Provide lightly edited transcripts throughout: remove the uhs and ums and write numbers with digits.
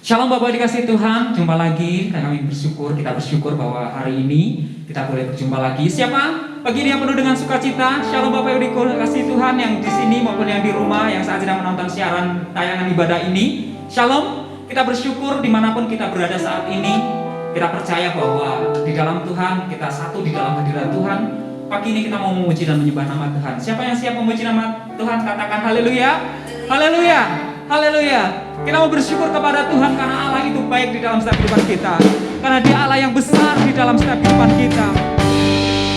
Shalom Bapak dikasih Tuhan, jumpa lagi dan kami kita bersyukur bahwa hari ini kita boleh berjumpa lagi. Siapa? Pagi ini yang penuh dengan sukacita. Shalom Bapak yang dikasih Tuhan yang di sini maupun yang di rumah yang saat sedang menonton siaran tayangan ibadah ini. Shalom, kita bersyukur dimanapun kita berada saat ini. Kita percaya bahwa di dalam Tuhan kita satu di dalam hadirat Tuhan. Pagi ini kita mau memuji dan menyembah nama Tuhan. Siapa yang siap memuji nama Tuhan? Katakan haleluya. Haleluya. Haleluya. Kita mau bersyukur kepada Tuhan karena Allah itu baik di dalam setiap kehidupan kita. Karena Dia Allah yang besar di dalam setiap kehidupan kita.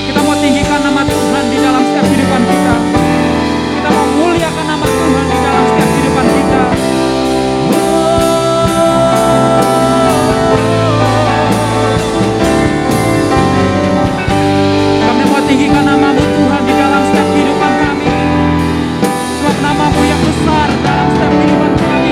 Kita mau tinggikan nama Tuhan di dalam setiap kehidupan kita. Kita mau muliakan nama Tuhan di dalam setiap kehidupan kita. Kami mau tinggikan nama-Mu Tuhan di dalam setiap kehidupan kami. Sebab nama-Mu yang besar dalam setiap kehidupan kami.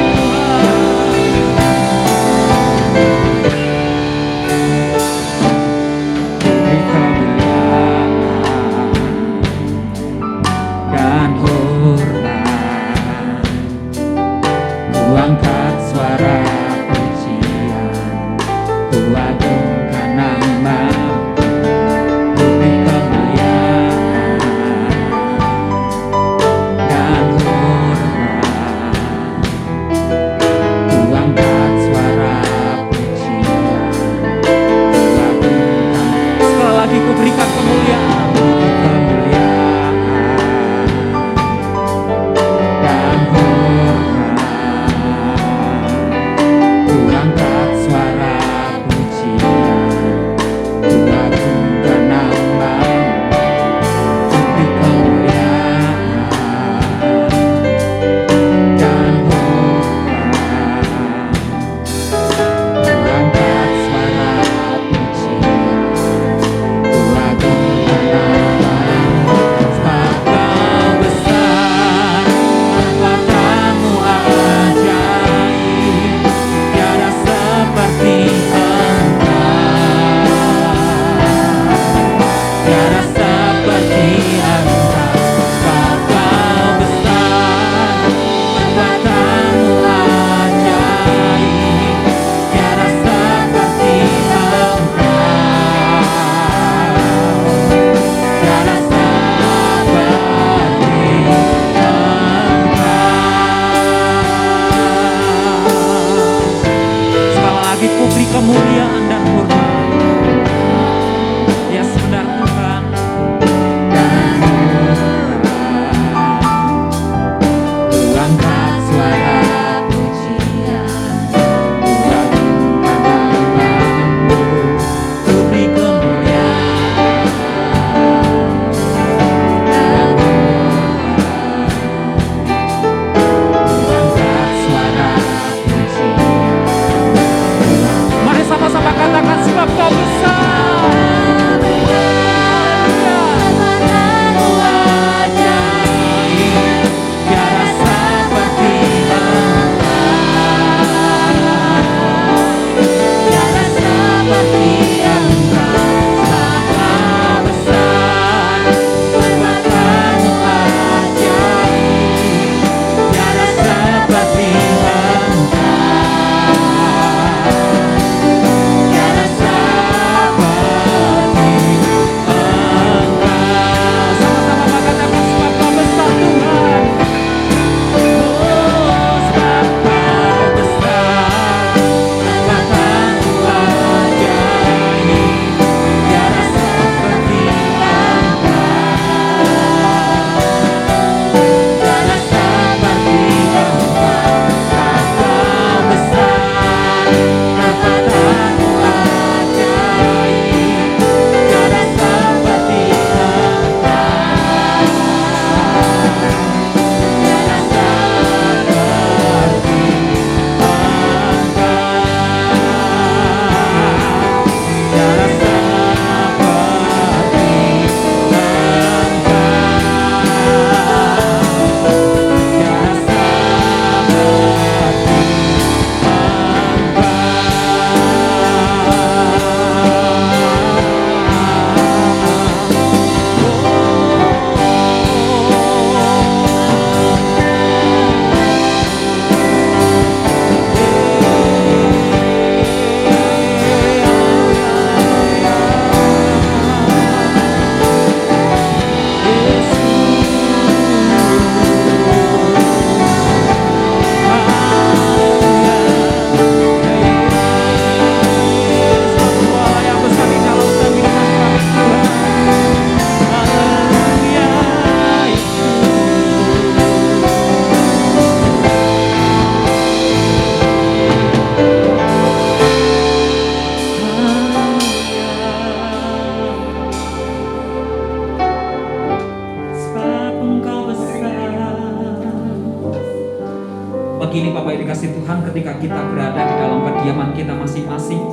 pagi ini Bapak yang dikasih Tuhan, ketika kita berada di dalam kediaman kita masing-masing,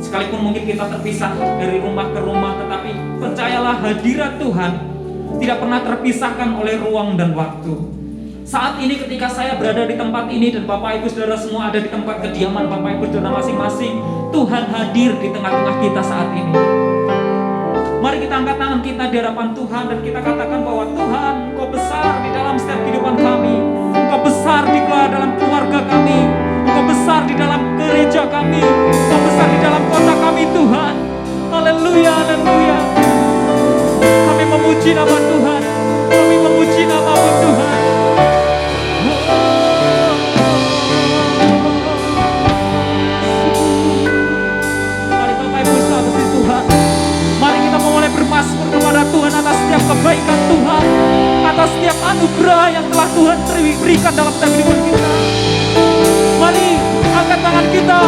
sekalipun mungkin kita terpisah dari rumah ke rumah, tetapi percayalah hadirat Tuhan tidak pernah terpisahkan oleh ruang dan waktu. Saat ini ketika saya berada di tempat ini dan Bapak Ibu Saudara semua ada di tempat kediaman Bapak Ibu Saudara masing-masing, Tuhan hadir di tengah-tengah kita saat ini. Mari kita angkat tangan kita di hadapan Tuhan dan kita katakan bahwa Tuhan, Engkau besar di dalam setiap kehidupan kami. Engkau besar di dalam keluarga kami. Engkau besar di dalam gereja kami. Engkau besar di dalam kota kami Tuhan. Haleluya, haleluya. Kami memuji nama Tuhan. Kami memuji nama-Mu Tuhan. Mari Bapak Ibu saudara Tuhan, mari kita memulai bermasmur kepada Tuhan atas setiap kebaikan Tuhan, atas setiap anugerah yang telah Tuhan berikan dalam setiap kehidupan kita. Mari angkat tangan kita,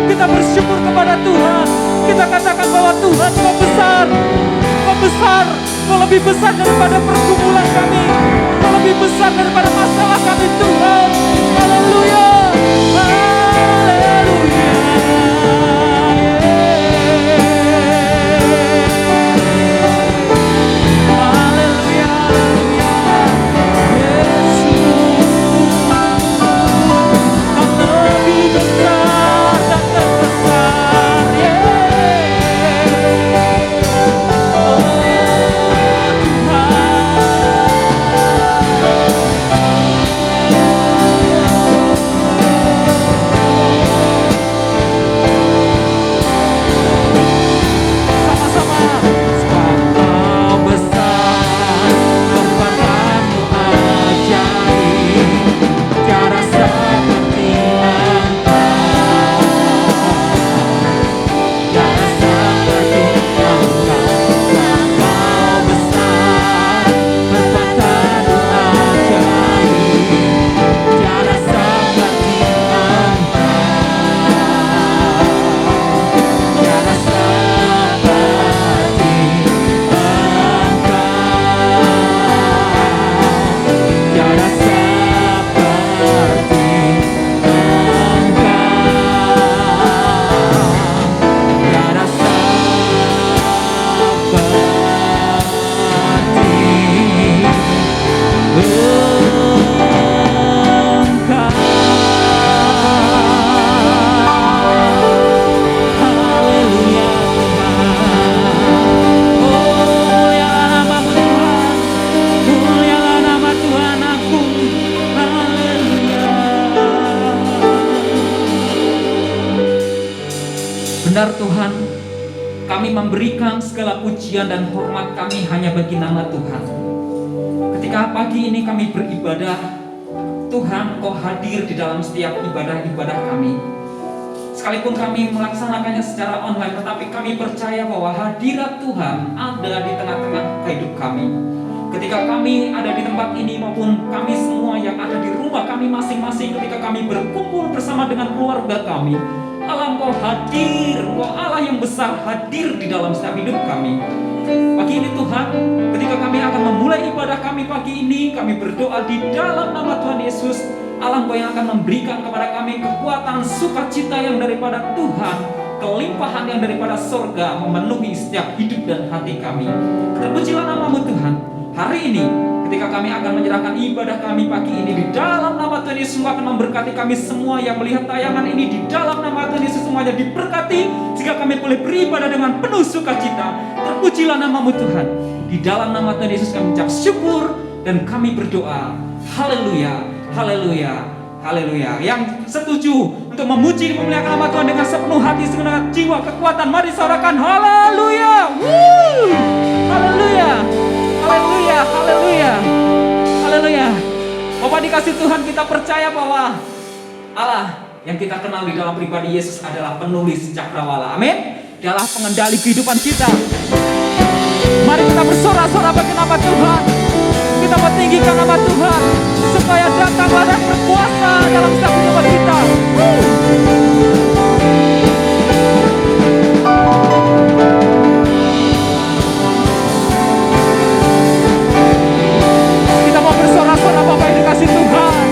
kita bersyukur kepada Tuhan. Kita katakan bahwa Tuhan, Kau besar, Kau besar, Kau lebih besar daripada pergumulan kami, Kau lebih besar daripada masalah kami Tuhan. Haleluya, haleluya. Benar Tuhan, kami memberikan segala pujian dan hormat kami hanya bagi nama Tuhan. Ketika pagi ini kami beribadah, Tuhan Kau hadir di dalam setiap ibadah-ibadah kami. Sekalipun kami melaksanakannya secara online, tetapi kami percaya bahwa hadirat Tuhan ada di tengah-tengah hidup kami. Ketika kami ada di tempat ini maupun kami semua yang ada di rumah kami masing-masing, ketika kami berkumpul bersama dengan keluarga kami, Allah Engkau hadir, Engkau Allah yang besar hadir di dalam setiap hidup kami. Pagi ini Tuhan, ketika kami akan memulai ibadah kami pagi ini, kami berdoa di dalam nama Tuhan Yesus. Allah Engkau yang akan memberikan kepada kami kekuatan sukacita yang daripada Tuhan, kelimpahan yang daripada sorga memenuhi setiap hidup dan hati kami. Terpujilah nama-Mu Tuhan. Hari ini ketika kami akan menyerahkan ibadah kami pagi ini di dalam nama Tuhan Yesus, akan memberkati kami semua yang melihat tayangan ini di dalam nama Tuhan Yesus, semuanya diberkati sehingga kami boleh beribadah dengan penuh sukacita. Terpujilah nama-Mu Tuhan. Di dalam nama Tuhan Yesus kami mengucap syukur dan kami berdoa. Haleluya, haleluya, haleluya. Yang setuju untuk memuji dan memuliakan nama Tuhan dengan sepenuh hati, segenap jiwa, kekuatan, mari sorakan haleluya. Haleluya. Haleluya, haleluya, haleluya. Bapak dikasih Tuhan, kita percaya bahwa Allah yang kita kenal di dalam pribadi Yesus adalah penulis cakrawala. Amin. Dia adalah pengendali kehidupan kita. Mari kita bersorak-sorak bagi nama Tuhan. Kita mentinggikan nama Tuhan supaya datanglah dan berkuasa dalam setiap kehidupan kita. Kita mau bersorak-sorak Bapak yang dikasih Tuhan.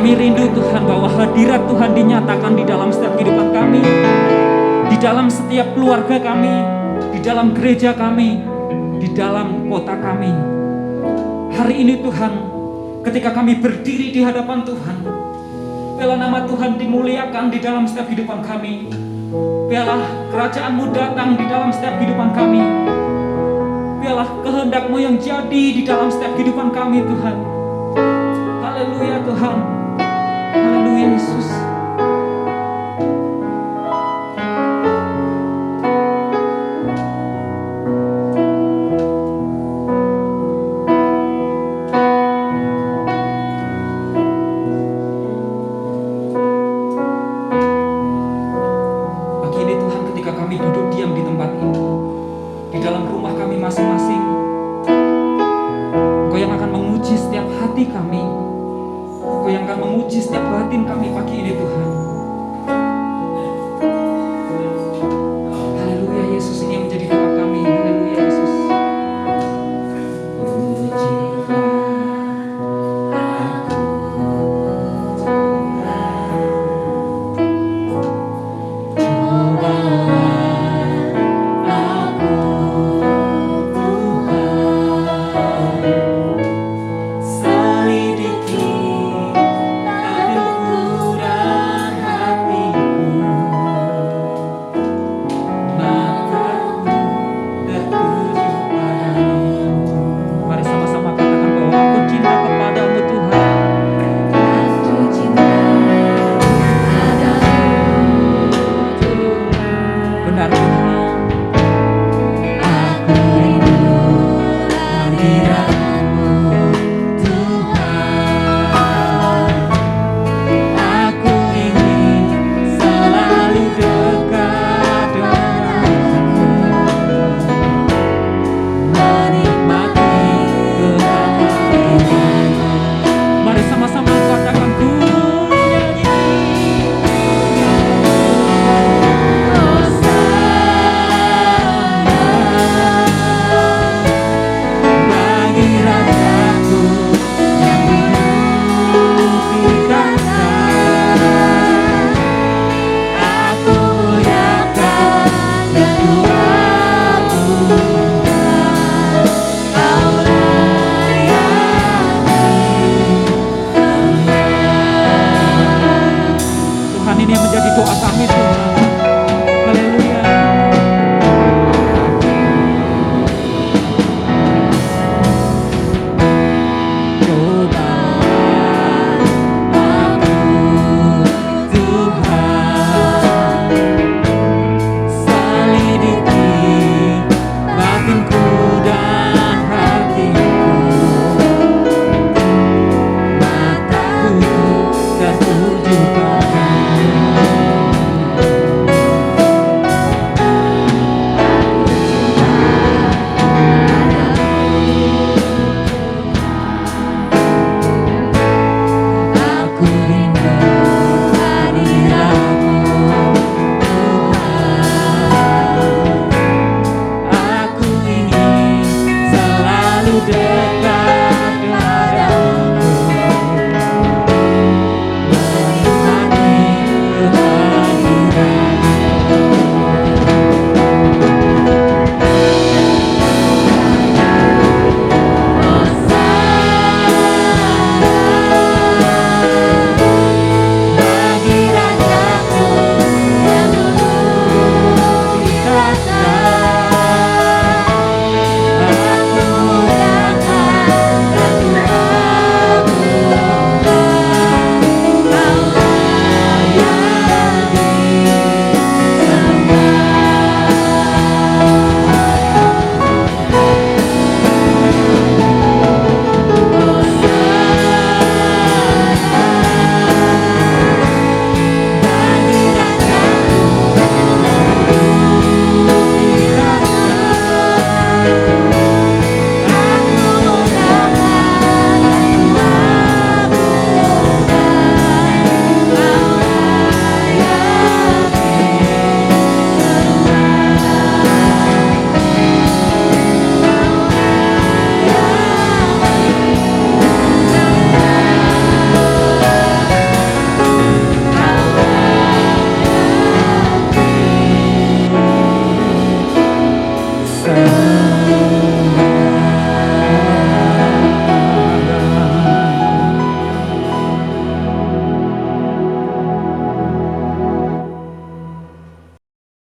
Kami rindu Tuhan bahwa hadirat Tuhan dinyatakan di dalam setiap kehidupan kami, di dalam setiap keluarga kami, di dalam gereja kami, di dalam kota kami. Hari ini Tuhan, ketika kami berdiri di hadapan Tuhan, biarlah nama Tuhan dimuliakan di dalam setiap kehidupan kami. Biarlah kerajaan-Mu datang di dalam setiap kehidupan kami. Biarlah kehendak-Mu yang jadi di dalam setiap kehidupan kami Tuhan. Haleluya Tuhan. Haleluya Yesus. Pagi ini Tuhan, ketika kami duduk diam di tempat ini, di dalam rumah kami masing-masing, Engkau yang akan menguji setiap hati kami, Engkau yang akan menguji setiap batin kami pagi ini Tuhan. Haleluya Yesus, ini yang menjadi doa kami. Haleluya Yesus. Selidiki, ada kurang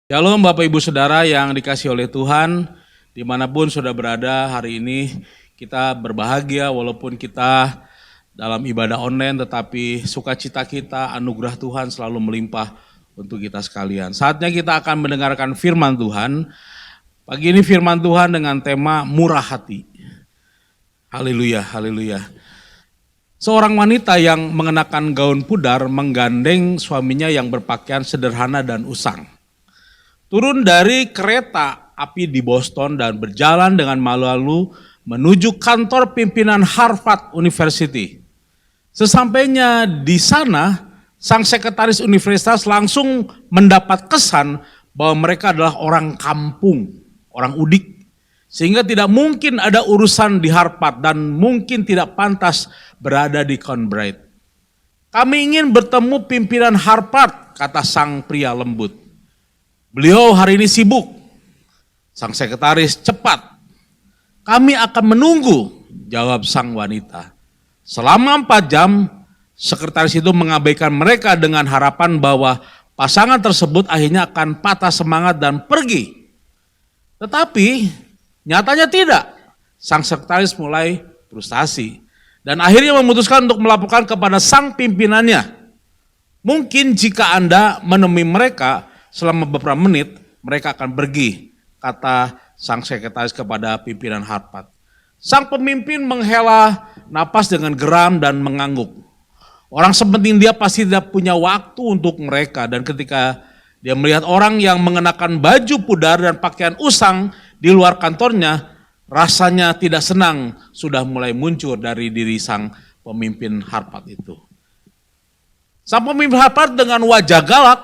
Shalom Bapak Ibu Saudara yang dikasihi oleh Tuhan, dimanapun sudah berada hari ini, kita berbahagia walaupun kita dalam ibadah online, tetapi sukacita kita, anugerah Tuhan selalu melimpah untuk kita sekalian. Saatnya kita akan mendengarkan firman Tuhan. Pagi ini firman Tuhan dengan tema murah hati. Haleluya, haleluya. Seorang wanita yang mengenakan gaun pudar menggandeng suaminya yang berpakaian sederhana dan usang. Turun dari kereta api di Boston dan berjalan dengan malu-malu menuju kantor pimpinan Harvard University. Sesampainya di sana, sang sekretaris universitas langsung mendapat kesan bahwa mereka adalah orang kampung, orang udik. Sehingga tidak mungkin ada urusan di Harvard dan mungkin tidak pantas berada di Fulbright. Kami ingin bertemu pimpinan Harvard, kata sang pria lembut. Beliau hari ini sibuk. Sang sekretaris cepat. Kami akan menunggu, jawab sang wanita. Selama 4 jam, sekretaris itu mengabaikan mereka dengan harapan bahwa pasangan tersebut akhirnya akan patah semangat dan pergi. Tetapi nyatanya tidak. Sang sekretaris mulai frustasi dan akhirnya memutuskan untuk melaporkan kepada sang pimpinannya. Mungkin jika Anda menemui mereka selama beberapa menit, mereka akan pergi, kata sang sekretaris kepada pimpinan Harvard. Sang pemimpin menghela napas dengan geram dan mengangguk. Orang sepenting dia pasti tidak punya waktu untuk mereka, dan ketika dia melihat orang yang mengenakan baju pudar dan pakaian usang di luar kantornya, rasanya tidak senang sudah mulai muncul dari diri sang pemimpin Harvard itu. Sang pemimpin Harvard dengan wajah galak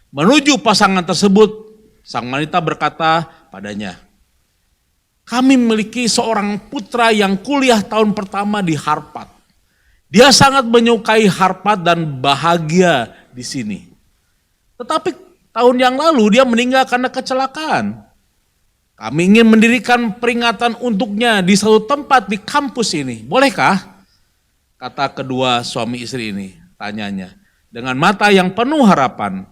menuju pasangan tersebut, sang wanita berkata padanya, kami memiliki seorang putra yang kuliah tahun pertama di Harvard. Dia sangat menyukai Harvard dan bahagia di sini. Tetapi tahun yang lalu dia meninggal karena kecelakaan. Kami ingin mendirikan peringatan untuknya di satu tempat di kampus ini. Bolehkah? Kata kedua suami istri ini, tanyanya, dengan mata yang penuh harapan.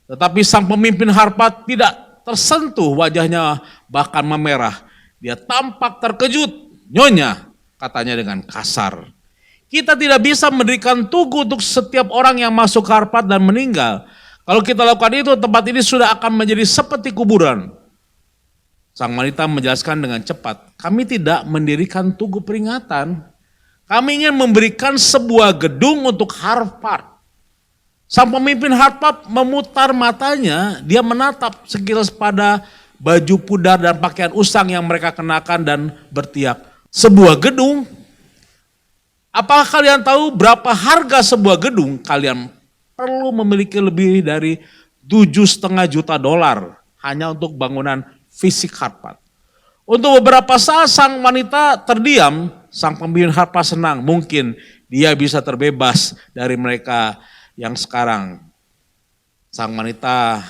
Tetapi sang pemimpin Harvard tidak tersentuh, wajahnya bahkan memerah. Dia tampak terkejut. Nyonya, katanya dengan kasar. Kita tidak bisa mendirikan tugu untuk setiap orang yang masuk Harvard dan meninggal. Kalau kita lakukan itu, tempat ini sudah akan menjadi seperti kuburan. Sang wanita menjelaskan dengan cepat, kami tidak mendirikan tugu peringatan. Kami ingin memberikan sebuah gedung untuk Harvard. Sang pemimpin Harvard memutar matanya, dia menatap sekilas pada baju pudar dan pakaian usang yang mereka kenakan dan berteriak, sebuah gedung? Apakah kalian tahu berapa harga sebuah gedung? Kalian perlu memiliki lebih dari $7,5 juta hanya untuk bangunan fisik Harvard. Untuk beberapa saat sang wanita terdiam, sang pemimpin Harvard senang, mungkin dia bisa terbebas dari mereka yang sekarang. Sang wanita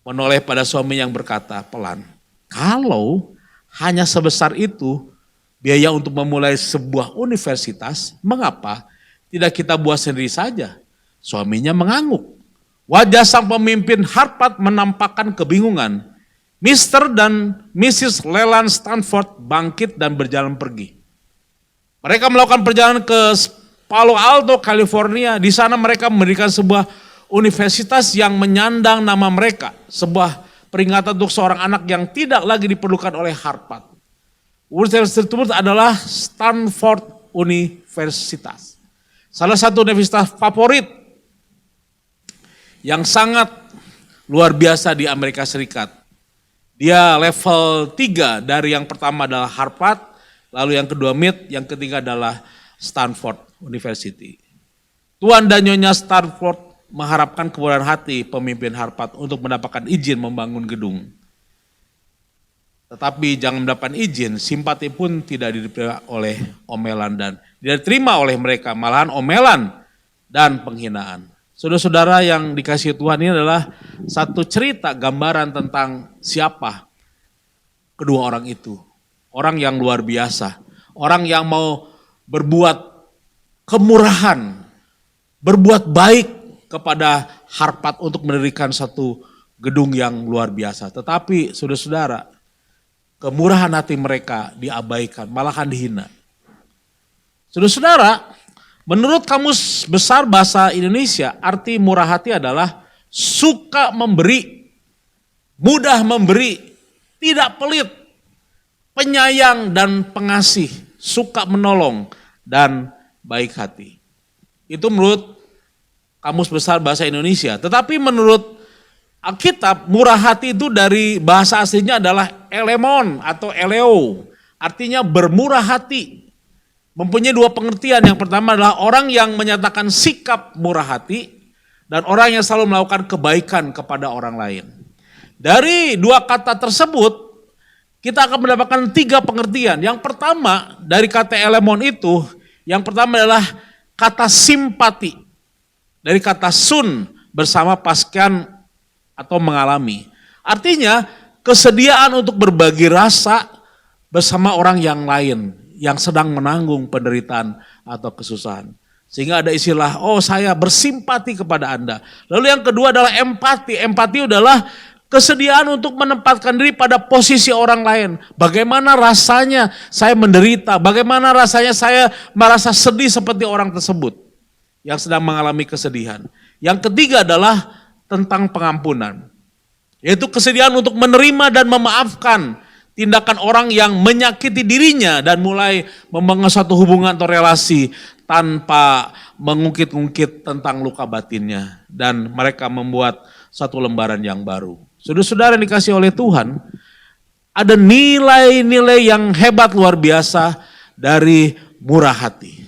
menoleh pada suami yang berkata pelan, kalau hanya sebesar itu biaya untuk memulai sebuah universitas, mengapa tidak kita buat sendiri saja? Suaminya mengangguk. Wajah sang pemimpin Harvard menampakkan kebingungan. Mr. dan Mrs. Leland Stanford bangkit dan berjalan pergi. Mereka melakukan perjalanan ke Palo Alto, California. Di sana mereka mendirikan sebuah universitas yang menyandang nama mereka. Sebuah peringatan untuk seorang anak yang tidak lagi diperlukan oleh Harvard. Universitas tersebut adalah Stanford Universitas. Salah satu universitas favorit yang sangat luar biasa di Amerika Serikat. Dia level 3, dari yang pertama adalah Harvard, lalu yang kedua MIT, yang ketiga adalah Stanford University. Tuan dan Nyonya Stanford mengharapkan kemurahan hati pemimpin Harvard untuk mendapatkan izin membangun gedung. Tetapi jangan mendapatkan izin, simpati pun tidak diterima oleh omelan dan tidak diterima oleh mereka, malahan omelan dan penghinaan. Saudara-saudara yang dikasihi Tuhan, ini adalah satu cerita gambaran tentang siapa kedua orang itu. Orang yang luar biasa, orang yang mau berbuat kemurahan, berbuat baik kepada Harvard untuk mendirikan satu gedung yang luar biasa. Tetapi saudara-saudara, kemurahan hati mereka diabaikan, malahan dihina. Saudara-saudara, menurut Kamus Besar Bahasa Indonesia, arti murah hati adalah suka memberi, mudah memberi, tidak pelit, penyayang dan pengasih, suka menolong, dan baik hati. Itu menurut Kamus Besar Bahasa Indonesia. Tetapi menurut Alkitab, murah hati itu dari bahasa aslinya adalah elemon atau eleo. Artinya bermurah hati. Mempunyai dua pengertian. Yang pertama adalah orang yang menyatakan sikap murah hati dan orang yang selalu melakukan kebaikan kepada orang lain. Dari dua kata tersebut, kita akan mendapatkan tiga pengertian. Yang pertama dari kata elemon itu, yang pertama adalah kata simpati. Dari kata sun, bersama pascan atau mengalami. Artinya kesediaan untuk berbagi rasa bersama orang yang lain yang sedang menanggung penderitaan atau kesusahan. Sehingga ada istilah, oh saya bersimpati kepada Anda. Lalu yang kedua adalah empati. Empati adalah kesediaan untuk menempatkan diri pada posisi orang lain. Bagaimana rasanya saya menderita, bagaimana rasanya saya merasa sedih seperti orang tersebut yang sedang mengalami kesedihan. Yang ketiga adalah tentang pengampunan. Yaitu kesediaan untuk menerima dan memaafkan tindakan orang yang menyakiti dirinya dan mulai membangun suatu hubungan atau relasi tanpa mengungkit-ungkit tentang luka batinnya. Dan mereka membuat satu lembaran yang baru. Saudara-saudara yang dikasih oleh Tuhan, ada nilai-nilai yang hebat luar biasa dari murah hati.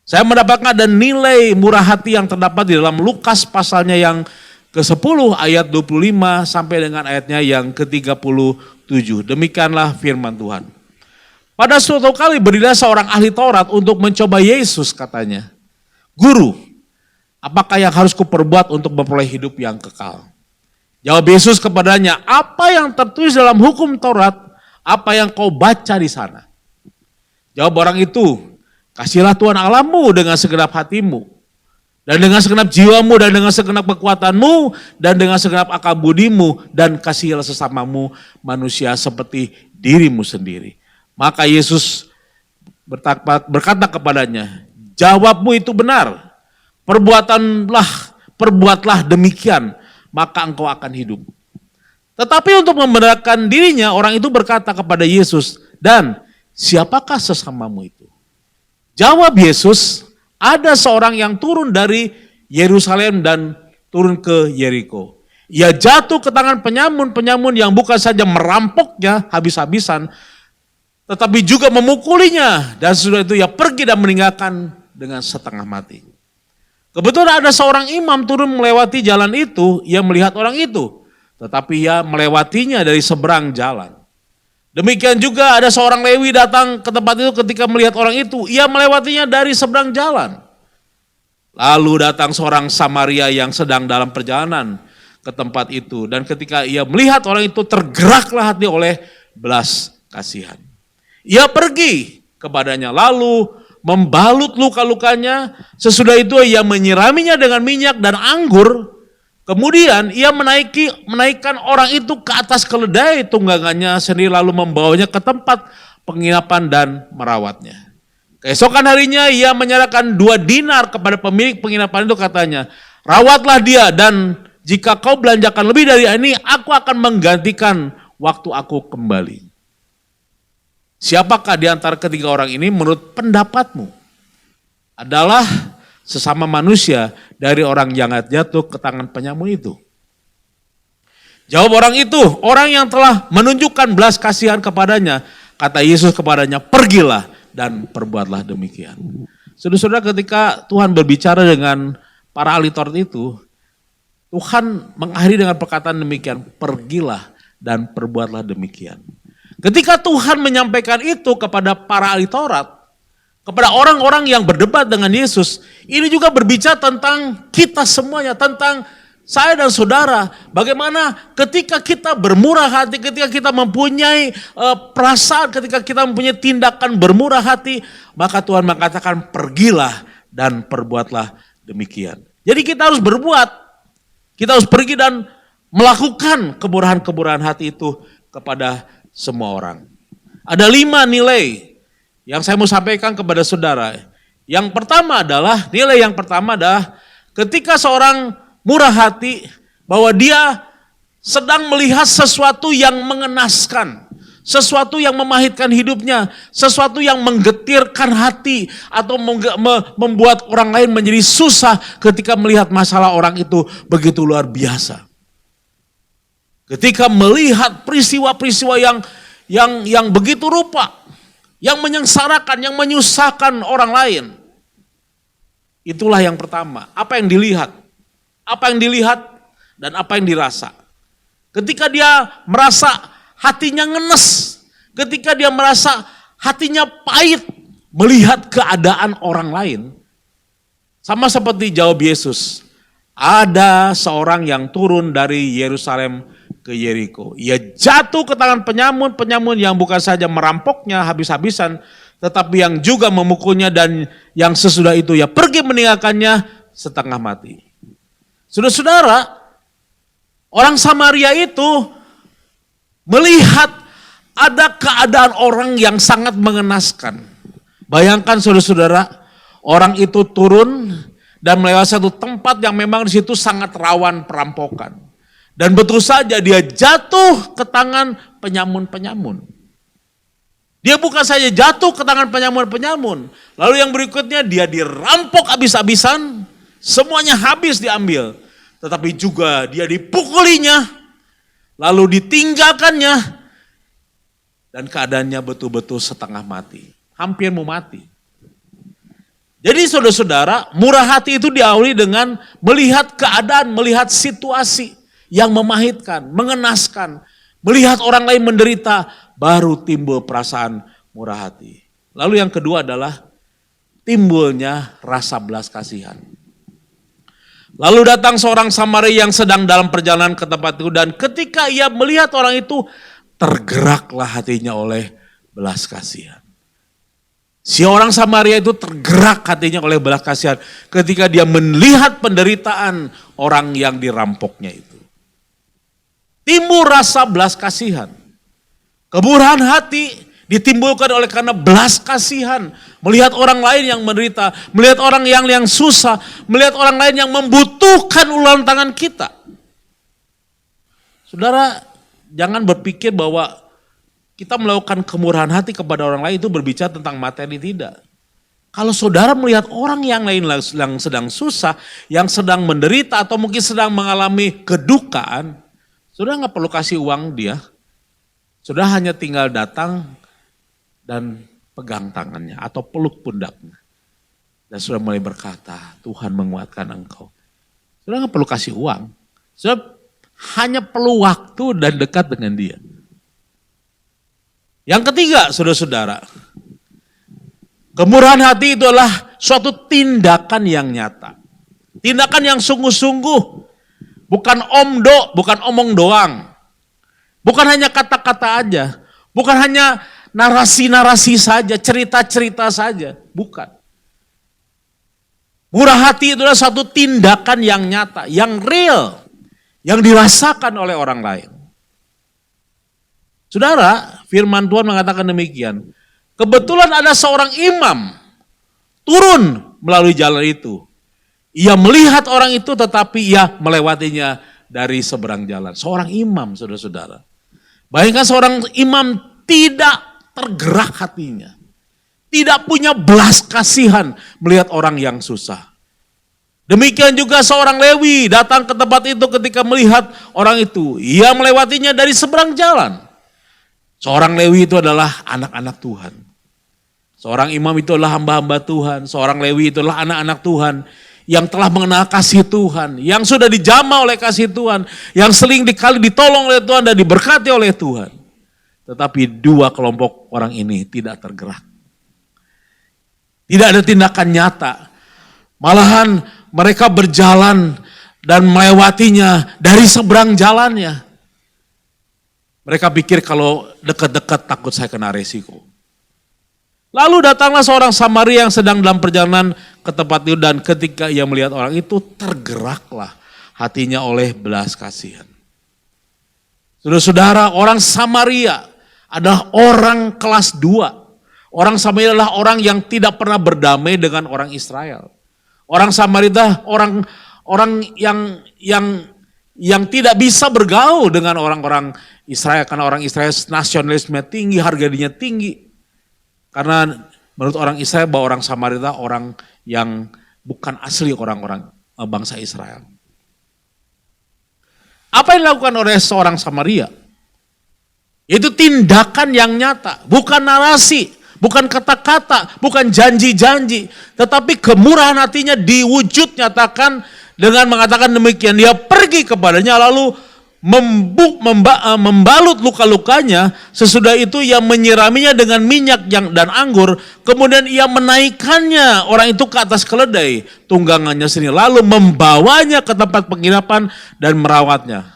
Saya mendapatkan ada nilai murah hati yang terdapat di dalam Lukas pasalnya yang ke-10 ayat 25 sampai dengan ayatnya yang ke-37. Demikianlah firman Tuhan. Pada suatu kali berdirilah seorang ahli Taurat untuk mencoba Yesus, katanya. Guru, apakah yang harus kuperbuat untuk memperoleh hidup yang kekal? Jawab Yesus kepadanya, apa yang tertulis dalam hukum Taurat, apa yang kau baca di sana? Jawab orang itu, kasihlah Tuhan Allahmu dengan segenap hatimu, dan dengan segenap jiwamu, dan dengan segenap kekuatanmu, dan dengan segenap akal budimu, dan kasihilah sesamamu manusia seperti dirimu sendiri. Maka Yesus berkata kepadanya, jawabmu itu benar, perbuatlah demikian, maka engkau akan hidup. Tetapi untuk membenarkan dirinya, orang itu berkata kepada Yesus, dan siapakah sesamamu itu? Jawab Yesus, ada seorang yang turun dari Yerusalem dan turun ke Yeriko. Ia jatuh ke tangan penyamun-penyamun yang bukan saja merampoknya habis-habisan, tetapi juga memukulinya. Dan sesudah itu ia pergi dan meninggalkan dengan setengah mati. Kebetulan ada seorang imam turun melewati jalan itu, ia melihat orang itu, tetapi ia melewatinya dari seberang jalan. Demikian juga ada seorang Lewi datang ke tempat itu ketika melihat orang itu, ia melewatinya dari seberang jalan. Lalu datang seorang Samaria yang sedang dalam perjalanan ke tempat itu, dan ketika ia melihat orang itu, tergeraklah hati oleh belas kasihan. Ia pergi kepadanya, lalu membalut luka-lukanya, sesudah itu ia menyiraminya dengan minyak dan anggur, kemudian ia menaikkan orang itu ke atas keledai tunggangannya sendiri, lalu membawanya ke tempat penginapan dan merawatnya. Keesokan harinya ia menyerahkan 2 dinar kepada pemilik penginapan itu, katanya, rawatlah dia, dan jika kau belanjakan lebih dari ini, aku akan menggantikan waktu aku kembali. Siapakah di antara ketiga orang ini menurut pendapatmu adalah sesama manusia dari orang yang jatuh ke tangan penyamun itu? Jawab orang itu, orang yang telah menunjukkan belas kasihan kepadanya. Kata Yesus kepadanya, pergilah dan perbuatlah demikian. Saudara-saudara, ketika Tuhan berbicara dengan para ahli Taurat itu, Tuhan mengakhiri dengan perkataan demikian, pergilah dan perbuatlah demikian. Ketika Tuhan menyampaikan itu kepada para ahli Taurat, kepada orang-orang yang berdebat dengan Yesus, ini juga berbicara tentang kita semuanya, tentang saya dan saudara. Bagaimana ketika kita bermurah hati, ketika kita mempunyai perasaan, ketika kita mempunyai tindakan bermurah hati, maka Tuhan mengatakan pergilah dan perbuatlah demikian. Jadi kita harus berbuat, kita harus pergi dan melakukan kemurahan-kemurahan hati itu kepada semua orang. Ada 5 nilai yang saya mau sampaikan kepada saudara. Yang pertama adalah, nilai yang pertama adalah ketika seorang murah hati, bahwa dia sedang melihat sesuatu yang mengenaskan, sesuatu yang memahitkan hidupnya, sesuatu yang menggetirkan hati atau membuat orang lain menjadi susah ketika melihat masalah orang itu begitu luar biasa. Ketika melihat peristiwa-peristiwa yang begitu rupa, yang menyengsarakan, yang menyusahkan orang lain. Itulah yang pertama. Apa yang dilihat? Apa yang dilihat dan apa yang dirasa. Ketika dia merasa hatinya ngenes, ketika dia merasa hatinya pahit melihat keadaan orang lain. Sama seperti jawab Yesus, ada seorang yang turun dari Yerusalem ke Yeriko. Ia jatuh ke tangan penyamun yang bukan saja merampoknya habis-habisan, tetapi yang juga memukulnya, dan yang sesudah itu ia pergi meninggalkannya setengah mati. Saudara-saudara, orang Samaria itu melihat ada keadaan orang yang sangat mengenaskan. Bayangkan saudara-saudara, orang itu turun dan melewati satu tempat yang memang di situ sangat rawan perampokan. Dan betul saja dia jatuh ke tangan penyamun-penyamun. Dia bukan saja jatuh ke tangan penyamun-penyamun. Lalu yang berikutnya dia dirampok habis-habisan. Semuanya habis diambil. Tetapi juga dia dipukulinya. Lalu ditinggalkannya. Dan keadaannya betul-betul setengah mati. Hampir mau mati. Jadi saudara-saudara, murah hati itu diawali dengan melihat keadaan, melihat situasi yang memahitkan, mengenaskan, melihat orang lain menderita, baru timbul perasaan murah hati. Lalu yang kedua adalah timbulnya rasa belas kasihan. Lalu datang seorang Samaria yang sedang dalam perjalanan ke tempat itu, dan ketika ia melihat orang itu, tergeraklah hatinya oleh belas kasihan. Si orang Samaria itu tergerak hatinya oleh belas kasihan ketika dia melihat penderitaan orang yang dirampoknya itu. Timbul rasa belas kasihan. Kemurahan hati ditimbulkan oleh karena belas kasihan. Melihat orang lain yang menderita, melihat orang yang susah, melihat orang lain yang membutuhkan uluran tangan kita. Saudara, jangan berpikir bahwa kita melakukan kemurahan hati kepada orang lain itu berbicara tentang materi, tidak. Kalau saudara melihat orang yang lain yang sedang susah, yang sedang menderita atau mungkin sedang mengalami kedukaan, saudara nggak perlu kasih uang dia. Saudara hanya tinggal datang dan pegang tangannya atau peluk pundaknya. Dan saudara mulai berkata, Tuhan menguatkan engkau. Saudara nggak perlu kasih uang. Saudara hanya perlu waktu dan dekat dengan dia. Yang ketiga, saudara-saudara, kemurahan hati itu adalah suatu tindakan yang nyata. Tindakan yang sungguh-sungguh, bukan omdo, bukan omong doang. Bukan hanya kata-kata aja, bukan hanya narasi-narasi saja, cerita-cerita saja, bukan. Murah hati itu adalah suatu tindakan yang nyata, yang real, yang dirasakan oleh orang lain. Saudara, firman Tuhan mengatakan demikian. Kebetulan ada seorang imam turun melalui jalan itu. Ia melihat orang itu tetapi ia melewatinya dari seberang jalan. Seorang imam, saudara-saudara. Bayangkan seorang imam tidak tergerak hatinya. Tidak punya belas kasihan melihat orang yang susah. Demikian juga seorang Lewi datang ke tempat itu ketika melihat orang itu. Ia melewatinya dari seberang jalan. Seorang Lewi itu adalah anak-anak Tuhan. Seorang imam itu adalah hamba-hamba Tuhan. Seorang Lewi itu adalah anak-anak Tuhan yang telah mengenal kasih Tuhan, yang sudah dijamah oleh kasih Tuhan, yang sering dikali ditolong oleh Tuhan dan diberkati oleh Tuhan. Tetapi dua kelompok orang ini tidak tergerak. Tidak ada tindakan nyata. Malahan mereka berjalan dan melewatinya dari seberang jalannya. Mereka pikir kalau dekat-dekat takut saya kena resiko. Lalu datanglah seorang Samaria yang sedang dalam perjalanan ke tempat itu, dan ketika ia melihat orang itu tergeraklah hatinya oleh belas kasihan. Saudara-saudara, orang Samaria adalah orang kelas 2. Orang Samaria adalah orang yang tidak pernah berdamai dengan orang Israel. Orang Samaria orang yang tidak bisa bergaul dengan orang-orang Israel karena orang Israel nasionalisme tinggi, harga dirinya tinggi. Karena menurut orang Israel bahwa orang Samaria orang yang bukan asli orang-orang bangsa Israel. Apa yang dilakukan oleh seorang Samaria? Itu tindakan yang nyata, bukan narasi, bukan kata-kata, bukan janji-janji, tetapi kemurahan hatinya diwujud nyatakan dengan mengatakan demikian. Dia pergi kepadanya lalu membalut luka-lukanya, sesudah itu ia menyiraminya dengan minyak dan anggur, kemudian ia menaikkannya orang itu ke atas keledai tunggangannya sendiri, lalu membawanya ke tempat penginapan dan merawatnya.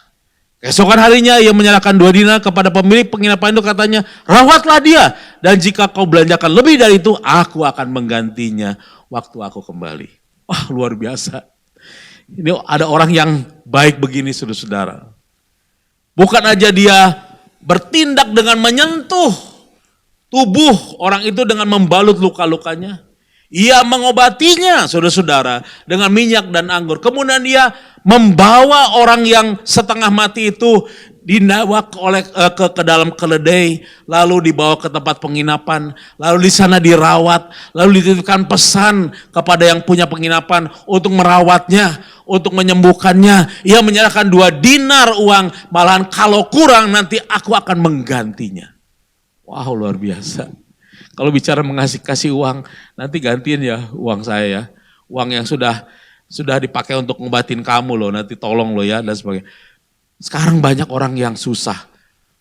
Keesokan harinya ia menyerahkan 2 dinar kepada pemilik penginapan itu, katanya, rawatlah dia, dan jika kau belanjakan lebih dari itu, aku akan menggantinya waktu aku kembali. Wah, luar biasa. Ini ada orang yang baik begini, saudara-saudara. Bukan aja dia bertindak dengan menyentuh tubuh orang itu dengan membalut luka-lukanya. Ia mengobatinya, saudara-saudara, dengan minyak dan anggur. Kemudian dia membawa orang yang setengah mati itu dibawa ke dalam keledai, lalu dibawa ke tempat penginapan, lalu di sana dirawat, lalu dititipkan pesan kepada yang punya penginapan untuk merawatnya, untuk menyembuhkannya. Ia menyerahkan 2 dinar uang, malahan kalau kurang nanti aku akan menggantinya. Wow, luar biasa. Kalau bicara kasih uang, nanti gantiin ya uang saya ya. Uang yang sudah dipakai untuk ngobatin kamu loh, nanti tolong loh ya dan sebagainya. Sekarang banyak orang yang susah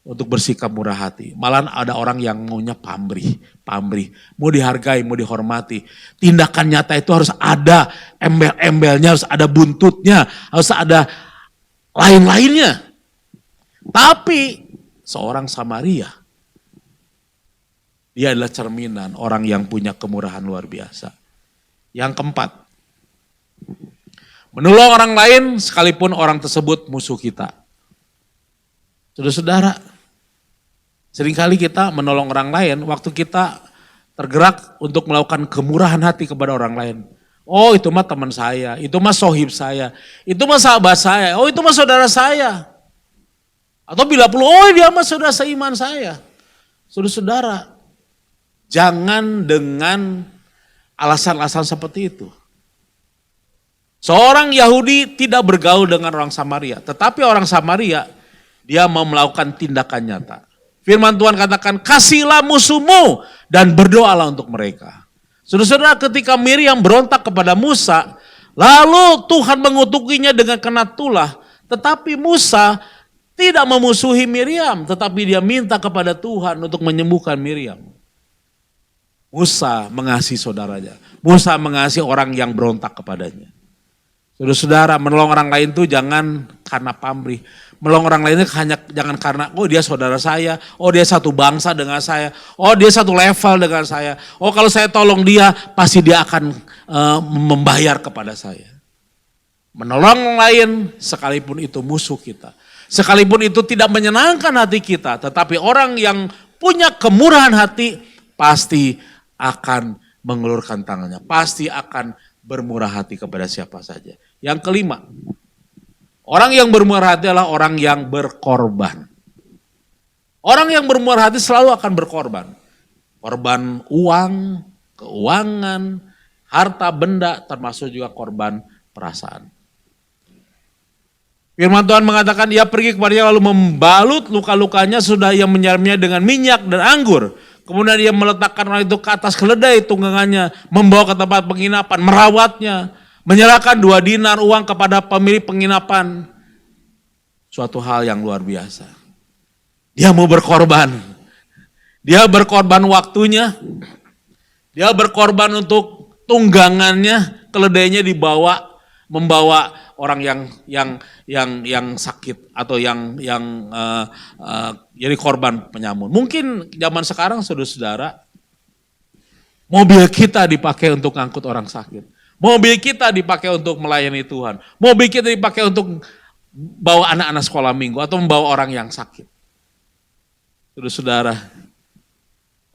untuk bersikap murah hati. Malahan ada orang yang maunya pamrih. Mau dihargai, mau dihormati. Tindakan nyata itu harus ada embel-embelnya, harus ada buntutnya, harus ada lain-lainnya. Tapi seorang Samaria, dia adalah cerminan orang yang punya kemurahan luar biasa. Yang keempat, menolong orang lain sekalipun orang tersebut musuh kita. Saudara-saudara, seringkali kita menolong orang lain waktu kita tergerak untuk melakukan kemurahan hati kepada orang lain. Oh, itu mah teman saya, itu mah sohib saya, itu mah sahabat saya, oh itu mah saudara saya. Atau bila perlu, oh dia mah saudara seiman saya. Saudara-saudara, jangan dengan alasan-alasan seperti itu. Seorang Yahudi tidak bergaul dengan orang Samaria, tetapi orang Samaria dia mau melakukan tindakan nyata. Firman Tuhan katakan, kasihlah musuhmu dan berdoalah untuk mereka. Saudara-saudara, ketika Miriam berontak kepada Musa, lalu Tuhan mengutukinya dengan kena tulah, tetapi Musa tidak memusuhi Miriam, tetapi dia minta kepada Tuhan untuk menyembuhkan Miriam. Musa mengasihi saudaranya. Musa mengasihi orang yang berontak kepadanya. Saudara-saudara, menolong orang lain itu jangan karena pamrih. Menolong orang lainnya jangan karena, oh dia saudara saya, oh dia satu bangsa dengan saya, oh dia satu level dengan saya. Oh kalau saya tolong dia, pasti dia akan membayar kepada saya. Menolong orang lain sekalipun itu musuh kita. Sekalipun itu tidak menyenangkan hati kita, tetapi orang yang punya kemurahan hati pasti akan mengulurkan tangannya, pasti akan bermurah hati kepada siapa saja. Yang kelima, orang yang bermurah hati adalah orang yang berkorban. Orang yang bermurah hati selalu akan berkorban. Korban uang, keuangan, harta benda, termasuk juga korban perasaan. Firman Tuhan mengatakan ia pergi kepadanya lalu membalut luka-lukanya, sudah ia menyiraminya dengan minyak dan anggur. Kemudian dia meletakkan orang itu ke atas keledai tunggangannya, membawa ke tempat penginapan, merawatnya, menyerahkan 2 dinar uang kepada pemilik penginapan. Suatu hal yang luar biasa. Dia mau berkorban. Dia berkorban waktunya. Dia berkorban untuk tunggangannya, keledainya membawa orang yang sakit atau yang jadi korban penyamun. Mungkin zaman sekarang saudara-saudara, mobil kita dipakai untuk ngangkut orang sakit. Mobil kita dipakai untuk melayani Tuhan. Mobil kita dipakai untuk bawa anak-anak sekolah minggu atau membawa orang yang sakit. Saudara-saudara,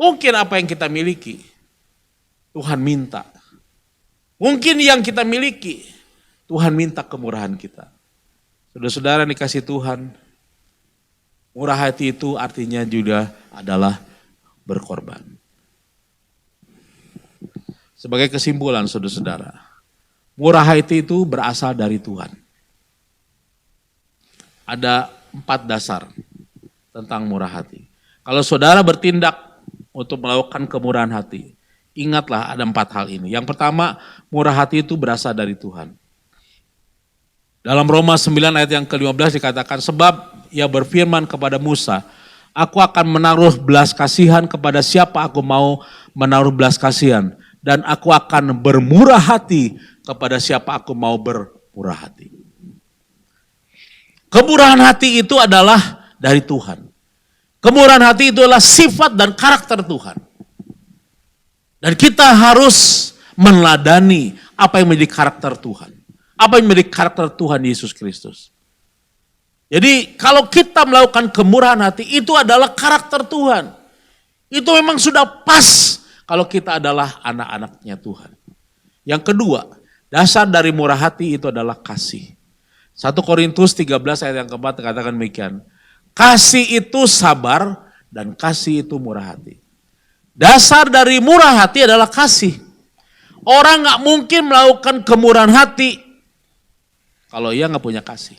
mungkin apa yang kita miliki, Tuhan minta. Mungkin yang kita miliki, Tuhan minta kemurahan kita. Saudara-saudara dikasih Tuhan, murah hati itu artinya juga adalah berkorban. Sebagai kesimpulan saudara-saudara, murah hati itu berasal dari Tuhan. Ada 4 dasar tentang murah hati. Kalau saudara bertindak untuk melakukan kemurahan hati, ingatlah ada 4 hal ini. Yang pertama, murah hati itu berasal dari Tuhan. Dalam Roma 9 ayat yang ke-15 dikatakan, sebab ia berfirman kepada Musa, aku akan menaruh belas kasihan kepada siapa aku mau menaruh belas kasihan. Dan aku akan bermurah hati kepada siapa aku mau bermurah hati. Kemurahan hati itu adalah dari Tuhan. Kemurahan hati itu adalah sifat dan karakter Tuhan. Dan kita harus meneladani apa yang menjadi karakter Tuhan. Apa yang menjadi karakter Tuhan Yesus Kristus. Jadi kalau kita melakukan kemurahan hati itu adalah karakter Tuhan. Itu memang sudah pas kalau kita adalah anak-anaknya Tuhan. Yang kedua, dasar dari murah hati itu adalah kasih. 1 Korintus 13 ayat yang keempat katakan demikian. Kasih itu sabar dan kasih itu murah hati. Dasar dari murah hati adalah kasih. Orang gak mungkin melakukan kemurahan hati kalau ia gak punya kasih.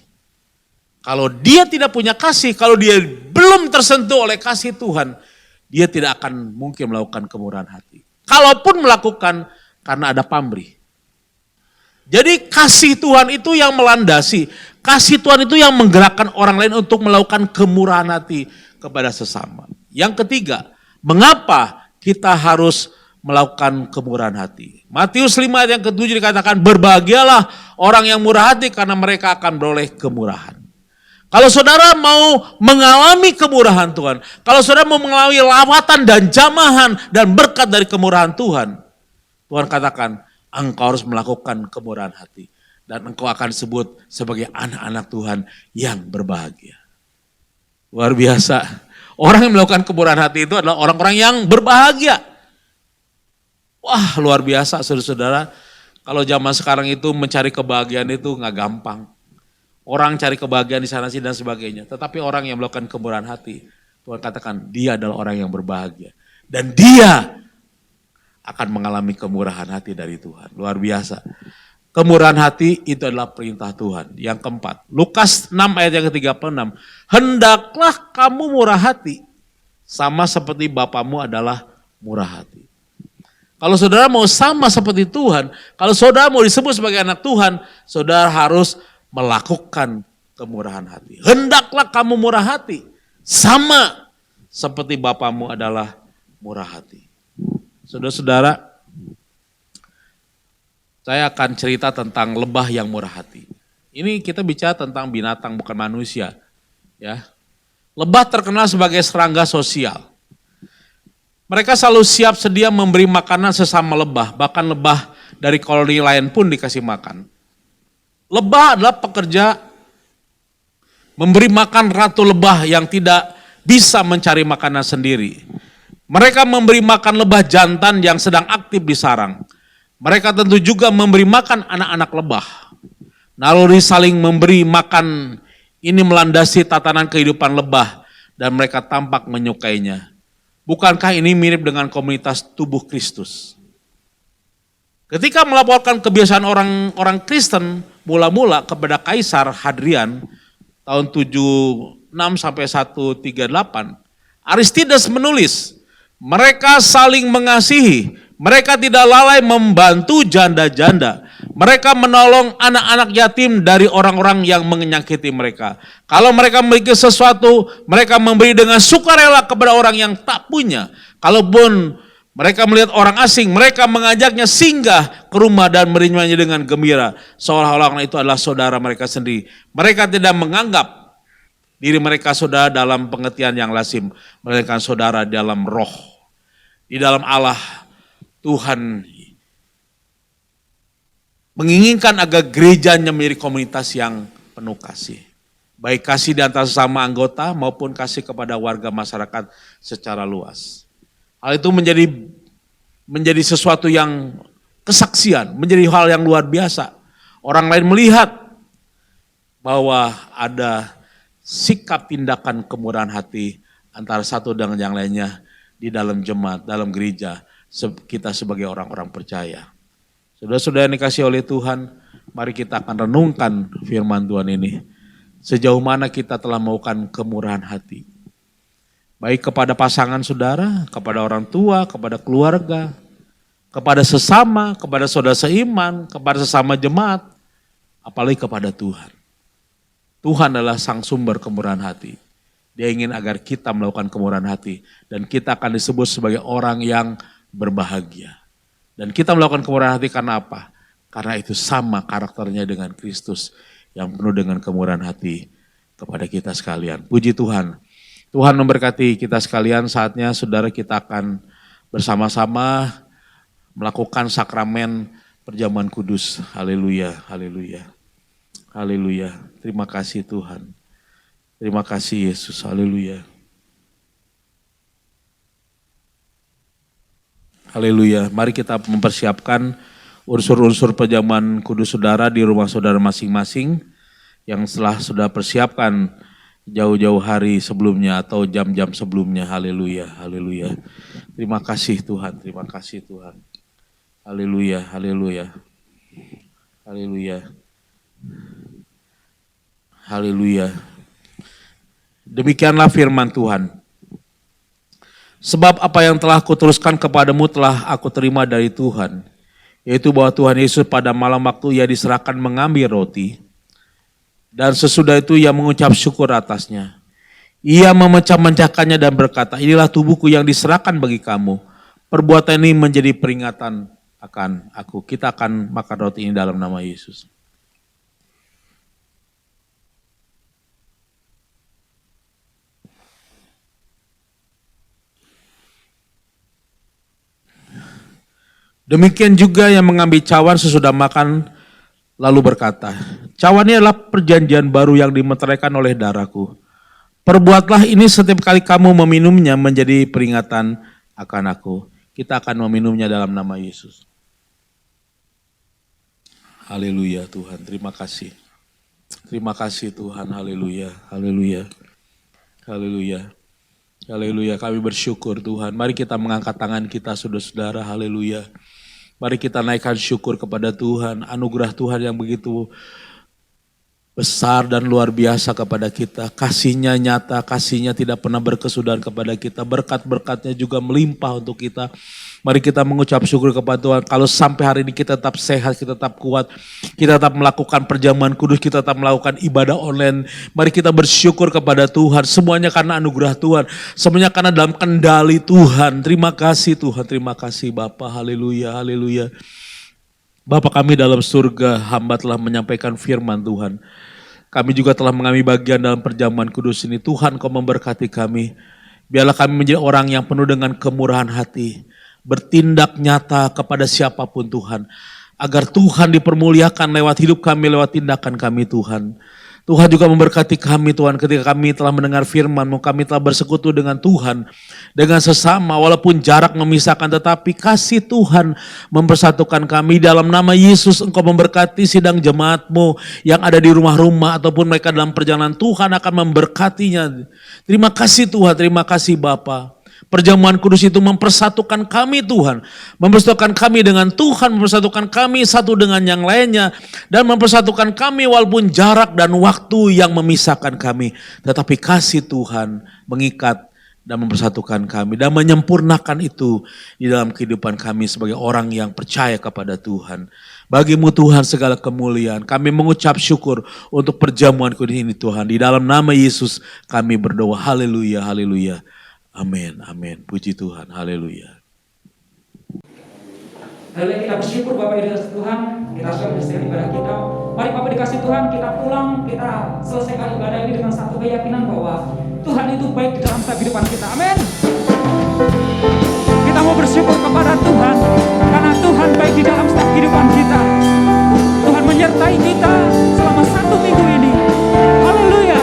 Kalau dia tidak punya kasih, kalau dia belum tersentuh oleh kasih Tuhan, dia tidak akan mungkin melakukan kemurahan hati. Kalaupun melakukan karena ada pamrih. Jadi kasih Tuhan itu yang melandasi, kasih Tuhan itu yang menggerakkan orang lain untuk melakukan kemurahan hati kepada sesama. Yang ketiga, mengapa kita harus melakukan kemurahan hati? Matius 5 ayat yang ke-7 dikatakan, berbahagialah orang yang murah hati karena mereka akan beroleh kemurahan. Kalau saudara mau mengalami kemurahan Tuhan, kalau saudara mau mengalami lawatan dan jamahan dan berkat dari kemurahan Tuhan, Tuhan katakan, engkau harus melakukan kemurahan hati. Dan engkau akan disebut sebagai anak-anak Tuhan yang berbahagia. Luar biasa. Orang yang melakukan kemurahan hati itu adalah orang-orang yang berbahagia. Wah, luar biasa saudara-saudara. Kalau zaman sekarang itu mencari kebahagiaan itu gak gampang. Orang cari kebahagiaan di sana sini dan sebagainya. Tetapi orang yang melakukan kemurahan hati, Tuhan katakan dia adalah orang yang berbahagia. Dan dia akan mengalami kemurahan hati dari Tuhan. Luar biasa. Kemurahan hati itu adalah perintah Tuhan. Yang keempat, Lukas 6 ayat yang ke-36. Hendaklah kamu murah hati, sama seperti Bapamu adalah murah hati. Kalau saudara mau sama seperti Tuhan, kalau saudara mau disebut sebagai anak Tuhan, saudara harus melakukan kemurahan hati. Hendaklah kamu murah hati, sama seperti Bapamu adalah murah hati. Saudara-saudara, saya akan cerita tentang lebah yang murah hati. Ini kita bicara tentang binatang bukan manusia. Ya, lebah terkenal sebagai serangga sosial. Mereka selalu siap sedia memberi makanan sesama lebah, bahkan lebah dari koloni lain pun dikasih makan. Lebah adalah pekerja memberi makan ratu lebah yang tidak bisa mencari makanan sendiri. Mereka memberi makan lebah jantan yang sedang aktif di sarang. Mereka tentu juga memberi makan anak-anak lebah. Naluri saling memberi makan ini melandasi tatanan kehidupan lebah dan mereka tampak menyukainya. Bukankah ini mirip dengan komunitas tubuh Kristus? Ketika melaporkan kebiasaan orang Kristen mula-mula kepada Kaisar Hadrian tahun 76 sampai 138, Aristides menulis, mereka saling mengasihi, mereka tidak lalai membantu janda-janda, mereka menolong anak-anak yatim dari orang-orang yang menyakiti mereka. Kalau mereka memiliki sesuatu, mereka memberi dengan sukarela kepada orang yang tak punya. Kalaupun mereka melihat orang asing, mereka mengajaknya singgah ke rumah dan menerimanya dengan gembira. Seolah-olah orang itu adalah saudara mereka sendiri. Mereka tidak menganggap diri mereka saudara dalam pengertian yang lazim, melainkan saudara dalam roh. Di dalam Allah, Tuhan menginginkan agar gerejanya menjadi komunitas yang penuh kasih. Baik kasih di antara sesama anggota maupun kasih kepada warga masyarakat secara luas. Hal itu menjadi sesuatu yang kesaksian, menjadi hal yang luar biasa. Orang lain melihat bahwa ada sikap tindakan kemurahan hati antara satu dengan yang lainnya di dalam jemaat, dalam gereja, kita sebagai orang-orang percaya. Saudara-saudara yang dikasihi oleh Tuhan, mari kita akan renungkan firman Tuhan ini. Sejauh mana kita telah melakukan kemurahan hati. Baik kepada pasangan saudara, kepada orang tua, kepada keluarga, kepada sesama, kepada saudara seiman, kepada sesama jemaat, apalagi kepada Tuhan. Tuhan adalah sang sumber kemurahan hati. Dia ingin agar kita melakukan kemurahan hati dan kita akan disebut sebagai orang yang berbahagia. Dan kita melakukan kemurahan hati karena apa? Karena itu sama karakternya dengan Kristus yang penuh dengan kemurahan hati kepada kita sekalian. Puji Tuhan. Tuhan memberkati kita sekalian, saatnya saudara kita akan bersama-sama melakukan sakramen perjamuan kudus. Haleluya, haleluya, haleluya. Terima kasih Tuhan. Terima kasih Yesus, haleluya. Haleluya, mari kita mempersiapkan unsur-unsur perjamuan kudus saudara di rumah saudara masing-masing yang telah sudah persiapkan jauh-jauh hari sebelumnya atau jam-jam sebelumnya. Haleluya, haleluya. Terima kasih Tuhan, terima kasih Tuhan. Haleluya, haleluya. Haleluya. Haleluya. Demikianlah firman Tuhan. Sebab apa yang telah aku teruskan kepadamu telah aku terima dari Tuhan. Yaitu bahwa Tuhan Yesus pada malam waktu ia diserahkan mengambil roti. Dan sesudah itu ia mengucap syukur atasnya. Ia memecah-mecahkannya dan berkata, inilah tubuhku yang diserahkan bagi kamu. Perbuatan ini menjadi peringatan akan aku. Kita akan makan roti ini dalam nama Yesus. Demikian juga yang mengambil cawan sesudah makan lalu berkata, cawan ini adalah perjanjian baru yang dimeteraikan oleh darahku. Perbuatlah ini setiap kali kamu meminumnya menjadi peringatan akan aku. Kita akan meminumnya dalam nama Yesus. Haleluya Tuhan, terima kasih. Terima kasih Tuhan, haleluya, haleluya, haleluya. Haleluya, kami bersyukur Tuhan. Mari kita mengangkat tangan kita saudara-saudara, haleluya. Mari kita naikkan syukur kepada Tuhan, anugerah Tuhan yang begitu besar dan luar biasa kepada kita. Kasih-Nya nyata, kasih-Nya tidak pernah berkesudahan kepada kita. Berkat-berkat-Nya juga melimpah untuk kita. Mari kita mengucap syukur kepada Tuhan. Kalau sampai hari ini kita tetap sehat, kita tetap kuat, kita tetap melakukan perjamuan kudus, kita tetap melakukan ibadah online. Mari kita bersyukur kepada Tuhan. Semuanya karena anugerah Tuhan. Semuanya karena dalam kendali Tuhan. Terima kasih Tuhan, terima kasih Bapa. Haleluya, haleluya. Bapa kami dalam surga, hamba telah menyampaikan firman Tuhan. Kami juga telah mengambil bagian dalam perjamuan kudus ini. Tuhan Kau memberkati kami. Biarlah kami menjadi orang yang penuh dengan kemurahan hati. Bertindak nyata kepada siapapun Tuhan. Agar Tuhan dipermuliakan lewat hidup kami, lewat tindakan kami Tuhan. Tuhan juga memberkati kami Tuhan ketika kami telah mendengar firman-Mu, kami telah bersekutu dengan Tuhan, dengan sesama walaupun jarak memisahkan tetapi kasih Tuhan mempersatukan kami. Dalam nama Yesus Engkau memberkati sidang jemaat-Mu yang ada di rumah-rumah ataupun mereka dalam perjalanan, Tuhan akan memberkatinya. Terima kasih Tuhan, terima kasih Bapa. Perjamuan kudus itu mempersatukan kami Tuhan. Mempersatukan kami dengan Tuhan, mempersatukan kami satu dengan yang lainnya. Dan mempersatukan kami walaupun jarak dan waktu yang memisahkan kami. Tetapi kasih Tuhan mengikat dan mempersatukan kami. Dan menyempurnakan itu di dalam kehidupan kami sebagai orang yang percaya kepada Tuhan. Bagi-Mu Tuhan segala kemuliaan. Kami mengucap syukur untuk perjamuan kudus ini Tuhan. Di dalam nama Yesus kami berdoa. Haleluya, haleluya. Amin, amin. Puji Tuhan, haleluya. Haleluya, kita bersyukur Bapak Ibu Tuhan, kita sudah selesai ibadah kita. Mari Bapak dikasih Tuhan, kita pulang, kita selesaikan ibadah ini dengan satu keyakinan bahwa Tuhan itu baik di dalam setiap kehidupan kita. Amin. Kita mau bersyukur kepada Tuhan, karena Tuhan baik di dalam setiap kehidupan kita. Tuhan menyertai kita selama 1 minggu ini. Haleluya.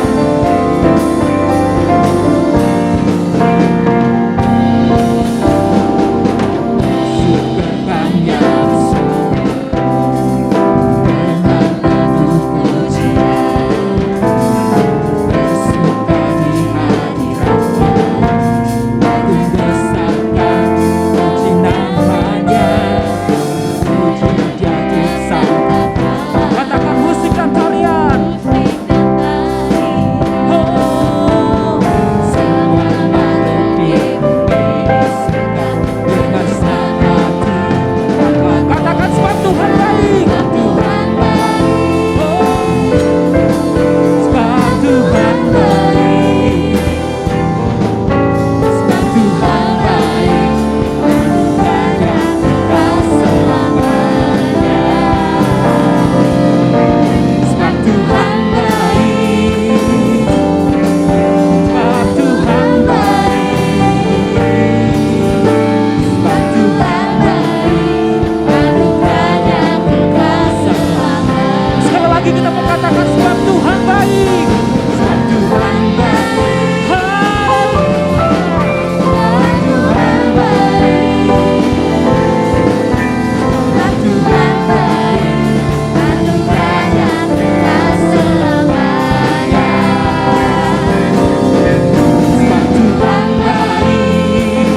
katakan sebab Tuhan baik. Sebab Tuhan baik. Sebab Tuhan baik. Sebab Tuhan baik. Anugerahnya kekal selamanya. Sebab Tuhan baik.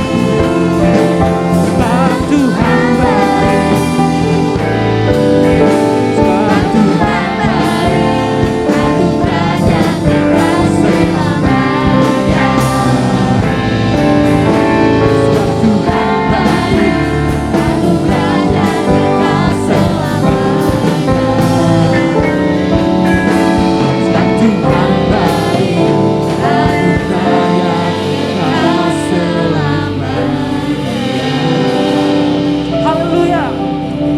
Sebab Tuhan baik. Sebab Tuhan baik. Anugerahnya kekal selamanya. Sebab Tuhan baik. Anugerahnya kekal selamanya. Sebab Tuhan baik. Anugerahnya kekal selamanya. Haleluya.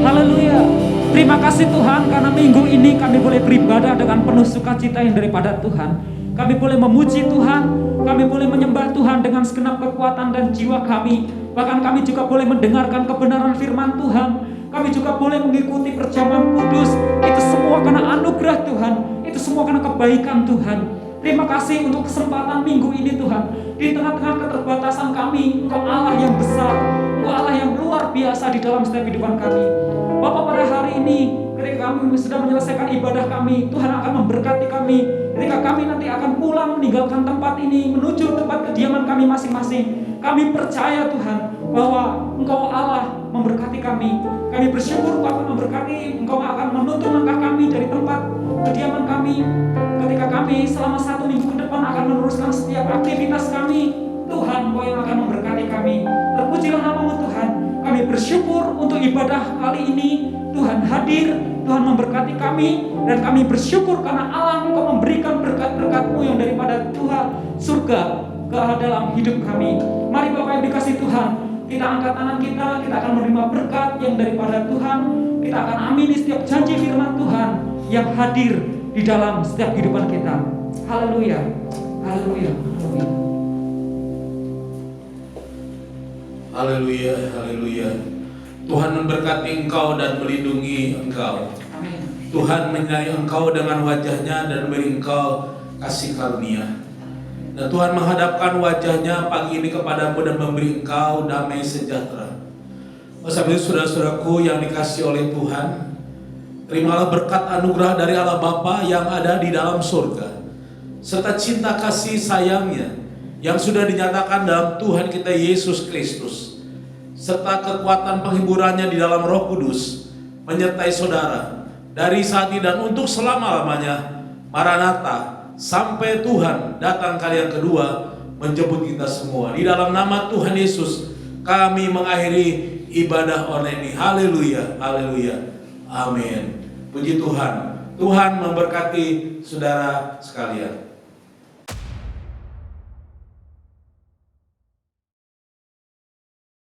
Haleluya. Terima kasih Tuhan karena minggu ini kami boleh beribadah dengan penuh sukacita yang daripada Tuhan. Kami boleh memuji Tuhan, kami boleh menyembah Tuhan dengan segenap kekuatan dan jiwa kami. Bahkan kami juga boleh mendengarkan kebenaran firman Tuhan. Kami juga boleh mengikuti perjamuan kudus. Itu semua karena anugerah Tuhan. Itu semua karena kebaikan Tuhan. Terima kasih untuk kesempatan minggu ini Tuhan. Di tengah-tengah keterbatasan kami, Engkau Allah yang besar, Engkau Allah yang luar biasa di dalam setiap kehidupan kami. Bapak, pada hari ini ketika kami sudah menyelesaikan ibadah kami, Tuhan akan memberkati kami. Ketika kami nanti akan pulang meninggalkan tempat ini menuju tempat kediaman kami masing-masing, kami percaya Tuhan bahwa Engkau Allah memberkati kami. Kami bersyukur Engkau akan memberkati, Engkau akan menuntun langkah kami dari tempat kediaman kami. Ketika kami selama 1 minggu ke depan akan meneruskan setiap aktivitas kami, Tuhan Engkau yang akan memberkati kami. Terpujilah nama-Mu Tuhan. Kami bersyukur untuk ibadah kali ini. Tuhan hadir, Tuhan memberkati kami, dan kami bersyukur karena Allah Engkau memberikan berkat-berkat-Mu yang daripada Tuhan surga ke dalam hidup kami. Mari Bapak yang dikasih Tuhan, kita angkat tangan kita akan menerima berkat yang daripada Tuhan. Kita akan amini setiap janji firman Tuhan yang hadir di dalam setiap kehidupan kita. Haleluya. Haleluya. Haleluya. Haleluya, haleluya. Tuhan memberkati engkau dan melindungi engkau. Amin. Tuhan menyertai engkau dengan wajahnya dan memberi engkau kasih karunia. Dan Tuhan menghadapkan wajahnya pagi ini kepadamu dan memberi engkau damai sejahtera. Sebab itu saudara-saudaraku yang dikasih oleh Tuhan, terimalah berkat anugerah dari Allah Bapa yang ada di dalam surga, serta cinta kasih sayangnya yang sudah dinyatakan dalam Tuhan kita Yesus Kristus, serta kekuatan penghiburannya di dalam Roh Kudus menyertai saudara dari saat ini dan untuk selama-lamanya. Maranatha, sampai Tuhan datang kali yang kedua menjemput kita semua. Di dalam nama Tuhan Yesus kami mengakhiri ibadah online ini. Haleluya, haleluya, amin. Puji Tuhan. Tuhan memberkati saudara sekalian.